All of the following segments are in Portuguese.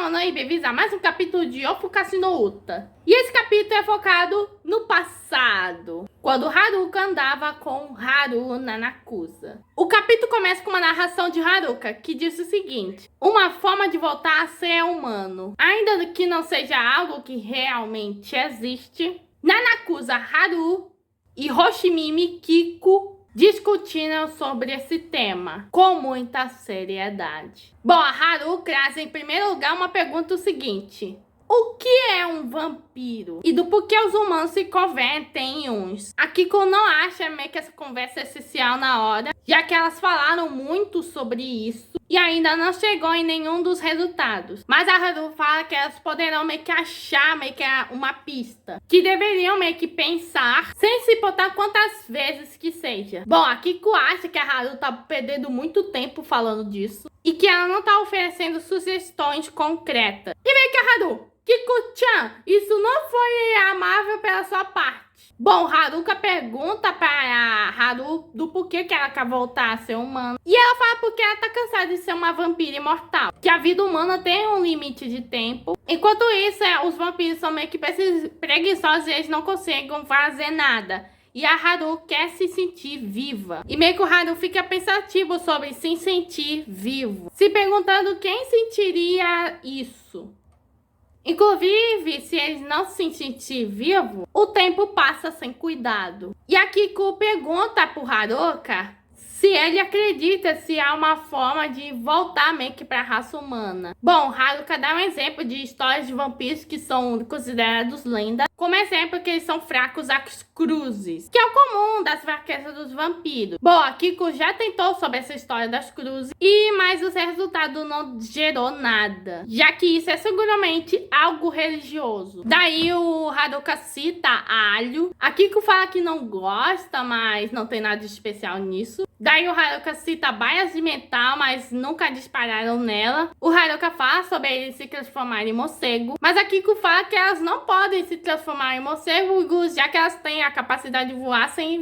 mano, e bem-vindos a mais um capítulo de Ofukatsu no Uta. E esse capítulo é focado no passado, quando Haruka andava com Haru Nanakusa. O capítulo começa com uma narração de Haruka, que diz o seguinte: uma forma de voltar a ser humano, ainda que não seja algo que realmente existe. Nanakusa, Haru e Hoshimimi Kiko discutiram sobre esse tema com muita seriedade. Bom, a Haru traz em primeiro lugar uma pergunta seguinte: o que é um vampiro? E do porquê os humanos se convertem em uns. A Kiko não acha meio que essa conversa é essencial na hora, já que elas falaram muito sobre isso e ainda não chegou em nenhum dos resultados. Mas a Haru fala que elas poderão meio que achar meio que uma pista, que deveriam meio que pensar, sem se importar quantas vezes que seja. Bom, a Kiko acha que a Haru tá perdendo muito tempo falando disso e que ela não tá oferecendo sugestões concretas. E meio que a Haru: Kiko-chan, isso não foi amável pela sua parte. Bom, Haruka pergunta para Haru do porquê que ela quer voltar a ser humana. E ela fala porque ela tá cansada de ser uma vampira imortal, que a vida humana tem um limite de tempo. Enquanto isso, os vampiros são meio que preguiçosos e eles não conseguem fazer nada. E a Haru quer se sentir viva. E meio que o Haru fica pensativo sobre se sentir vivo, se perguntando quem sentiria isso. Inclusive, se eles não se sentir vivo, o tempo passa sem cuidado. E a Kiko pergunta pro Haruka se ele acredita se há uma forma de voltar meio que pra raça humana. Bom, Haruka dá um exemplo de histórias de vampiros que são considerados lendas, como exemplo que eles são fracos às cruzes, que é o comum das fraquezas dos vampiros. Bom, a Kiko já tentou sobre essa história das cruzes, mas o resultado não gerou nada, já que isso é seguramente algo religioso. Daí o Haruka cita alho. A Kiko fala que não gosta, mas não tem nada de especial nisso. Daí o Haruka cita baias de metal, mas nunca dispararam nela. O Haruka fala sobre ele se transformar em morcego, mas a Kiko fala que elas não podem se transformar em morcego, já que elas têm a capacidade de voar sem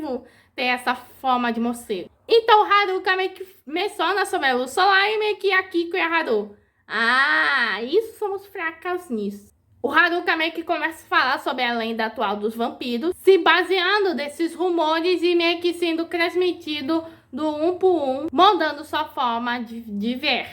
ter essa forma de morcego. Então o Haruka meio que menciona sobre a luz solar e meio que a Kiko e a Haru: isso somos fracas nisso. O Haruka meio que começa a falar sobre a lenda atual dos vampiros, se baseando desses rumores e meio que sendo transmitido do um por um, moldando sua forma de ver.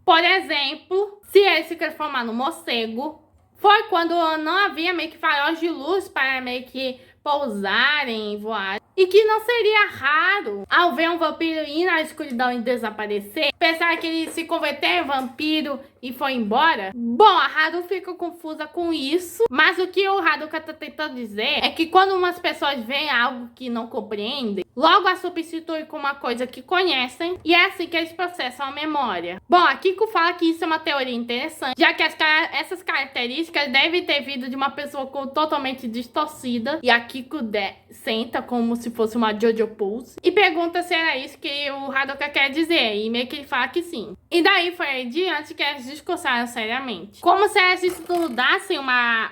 Por exemplo, se ele se transformar no morcego, foi quando não havia meio que faróis de luz para meio que pousarem e voar. E que não seria raro, ao ver um vampiro ir na escuridão e desaparecer, pensar que ele se converteu em vampiro e foi embora. Bom, a Haru fica confusa com isso, mas o que o Haruka tá tentando dizer é que quando umas pessoas veem algo que não compreendem, logo a substitui com uma coisa que conhecem, e é assim que eles processam a memória. Bom, a Kiko fala que isso é uma teoria interessante, já que essas características devem ter vindo de uma pessoa totalmente distorcida, e a Kiko senta como se fosse uma Jojo Pose e pergunta se era isso que o Haruka quer dizer, e meio que ele fala que sim. E daí foi aí diante que eles discursaram seriamente, como se elas estudassem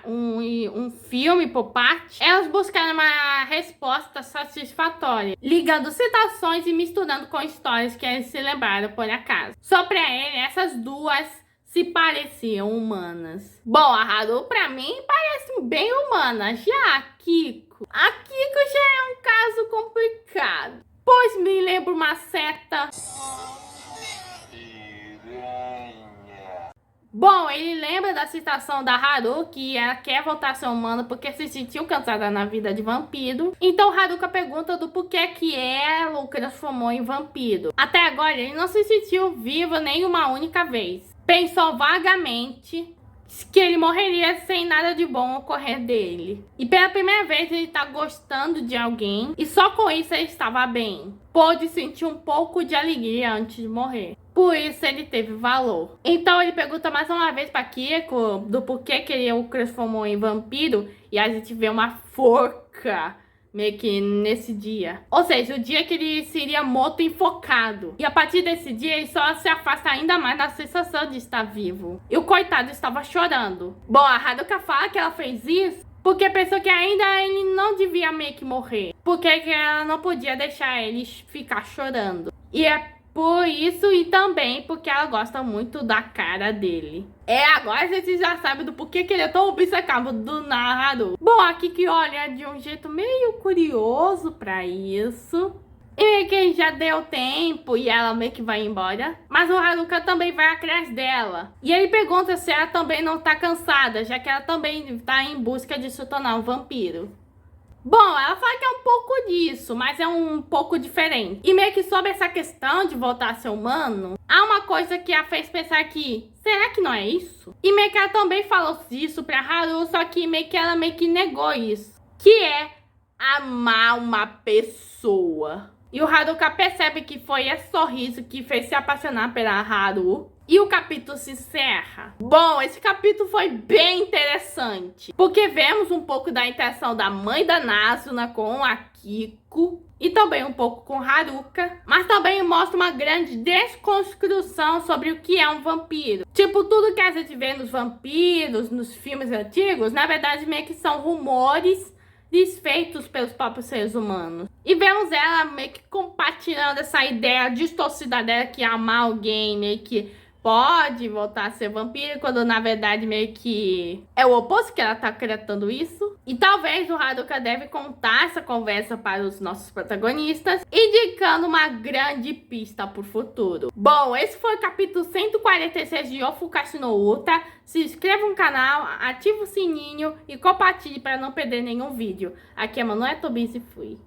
um filme por parte. Elas buscaram uma resposta satisfatória, ligando citações e misturando com histórias que eles se lembraram por acaso. Só pra ele, essas duas se pareciam humanas. Bom, a Haru pra mim parece bem humana. Já a Kiko já é um caso complicado, pois me lembra uma seta. Bom, ele lembra da citação da Haru, que ela quer voltar a ser humana porque se sentiu cansada na vida de vampiro. Então Haruka pergunta do porquê que ela o transformou em vampiro. Até agora ele não se sentiu vivo nenhuma única vez. Pensou vagamente que ele morreria sem nada de bom ocorrer dele. E pela primeira vez ele tá gostando de alguém, e só com isso ele estava bem. Pôde sentir um pouco de alegria antes de morrer. Por isso ele teve valor. Então ele pergunta mais uma vez pra Kiko do porquê que ele o transformou em vampiro, e a gente vê uma forca meio que nesse dia. Ou seja, o dia que ele seria morto enfocado. E a partir desse dia, ele só se afasta ainda mais da sensação de estar vivo. E o coitado estava chorando. Bom, a Haruka fala que ela fez isso porque pensou que ainda ele não devia meio que morrer. Porque ela não podia deixar ele ficar chorando. E é por isso e também porque ela gosta muito da cara dele. Agora a gente já sabe do porquê que ele é tão obcecado do Naruto. Bom, a Kiki olha de um jeito meio curioso pra isso. E que já deu tempo e ela meio que vai embora. Mas o Haruka também vai atrás dela. E ele pergunta se ela também não tá cansada, já que ela também tá em busca de se tornar um vampiro. Bom, ela fala que é um pouco disso, mas é um pouco diferente. E meio que sobre essa questão de voltar a ser humano, há uma coisa que a fez pensar que, será que não é isso? E meio que ela também falou isso pra Haru, só que ela meio que negou isso. Que é amar uma pessoa. E o Haruka percebe que foi esse sorriso que fez se apaixonar pela Haru. E o capítulo se encerra. Bom, esse capítulo foi bem interessante, porque vemos um pouco da interação da mãe da Nazuna com a Kiko e também um pouco com Haruka, mas também mostra uma grande desconstrução sobre o que é um vampiro. Tipo, tudo que a gente vê nos vampiros, nos filmes antigos, na verdade meio que são rumores desfeitos pelos próprios seres humanos. E vemos ela meio que compartilhando essa ideia distorcida dela que amar alguém meio que pode voltar a ser vampiro, quando na verdade meio que é o oposto, que ela tá acreditando isso. E talvez o Haruka deve contar essa conversa para os nossos protagonistas, indicando uma grande pista pro futuro. Bom, esse foi o capítulo 146 de Ofukashi no Uta. Se inscreva no canal, ative o sininho e compartilhe para não perder nenhum vídeo. Aqui é Manoel Tobias e fui.